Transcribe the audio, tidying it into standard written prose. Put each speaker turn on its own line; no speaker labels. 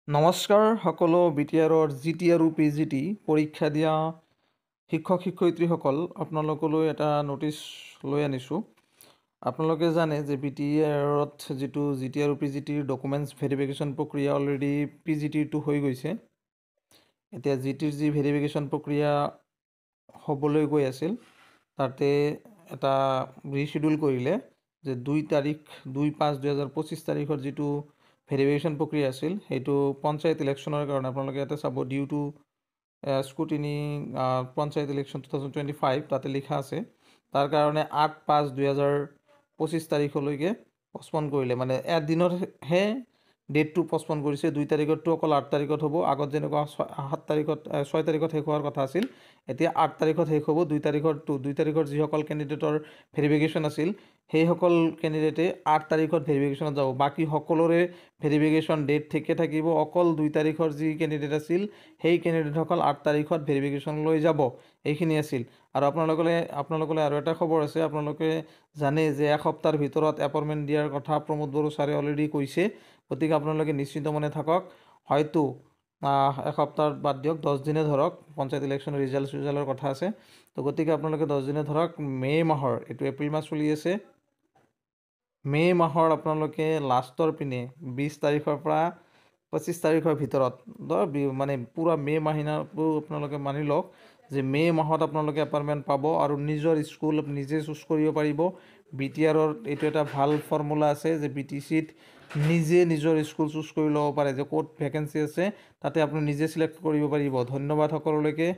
নমস্কাৰ সকলো বিটিআৰৰ জিটি আৰু পিজিটি পৰীক্ষা দিয়া শিক্ষক শিক্ষয়িত্ৰীসকল, আপোনালোকলৈ এটা নটিচ লৈ আনিছোঁ। আপোনালোকে জানে যে বিটিআৰত যিটো জিটি আৰু পিজিটিৰ ডকুমেণ্টছ ভেৰিফিকেশ্যন প্ৰক্ৰিয়া অলৰেডি পিজিটিৰটো হৈ গৈছে। এতিয়া জিটিৰ যি ভেৰিফিকেশ্যন প্ৰক্ৰিয়া হ'বলৈ গৈ আছিল, তাতে এটা ৰিচিডিউল কৰিলে যে 2/5/2025 তাৰিখৰ যিটো ভেৰিফিকেশ্যন প্ৰক্ৰিয়া আছিল, সেইটো পঞ্চায়ত ইলেকশ্যনৰ কাৰণে আপোনালোকে ইয়াতে চাব due to scrutiny panchayat election 2025 তাতে লিখা আছে। তাৰ কাৰণে 8/5/2025 তাৰিখলৈকে পষ্টপন কৰিলে, মানে এদিনৰহে ডেটটো পষ্টপন কৰিছে। 2 তাৰিখতটো অকল 8 তাৰিখত হ'ব। আগত যেনেকুৱা 6 তাৰিখত শেষ হোৱাৰ কথা আছিল, এতিয়া 8 তাৰিখত শেষ হ'ব। 2 তাৰিখৰ যিসকল কেণ্ডিডেটৰ ভেৰিফিকেশ্যন আছিল, সেইসকল কেণ্ডিডেটে 8 তাৰিখত ভেৰিফিকেশ্যনত যাব। বাকী সকলোৰে ভেৰিফিকেশ্যন ডেট ঠিকে থাকিব। অকল 2 তাৰিখৰ যি কেণ্ডিডেট আছিল, সেই কেণ্ডিডেটসকল 8 তাৰিখত ভেৰিফিকেশ্যনলৈ যাব। এইখিনি আছিল। আৰু আপোনালোকলৈ আৰু এটা খবৰ আছে। আপোনালোকে জানে যে এসপ্তাহৰ ভিতৰত এপইণ্টমেণ্ট দিয়াৰ কথা প্ৰমোদ বড়ো ছাৰে অলৰেডি কৈছে। গতিকে আপোনালোকে নিশ্চিত মনে থাকক। হয়তো এসপ্তাহ বাদ দিয়ক, 10 দিনে ধৰক, পঞ্চায়ত ইলেকশ্যনৰ ৰিজাল্টৰ কথা আছে। তো গতিকে আপোনালোকে 10 দিনে ধৰক, মে' মাহৰ, এইটো এপ্ৰিল মাহ চলি আছে, মে' মাহৰ আপোনালোকে লাষ্টৰ পিনে 20 তাৰিখৰ পৰা 25 তাৰিখৰ ভিতৰত মানে পূৰা মে' মাহিনাটো আপোনালোকে মানি লওক যে মে' মাহত আপোনালোকে এপইণ্টমেণ্ট পাব আৰু নিজৰ স্কুল নিজে চুজ কৰিব পাৰিব। বিটিআৰৰ এইটো এটা ভাল ফৰ্মুলা আছে যে বিটিচিত নিজে নিজৰ স্কুল চুজ কৰি ল'ব পাৰে, যে ক'ত ভেকেঞ্চি আছে তাতে আপুনি নিজে চিলেক্ট কৰিব পাৰিব। ধন্যবাদ সকলোলৈকে।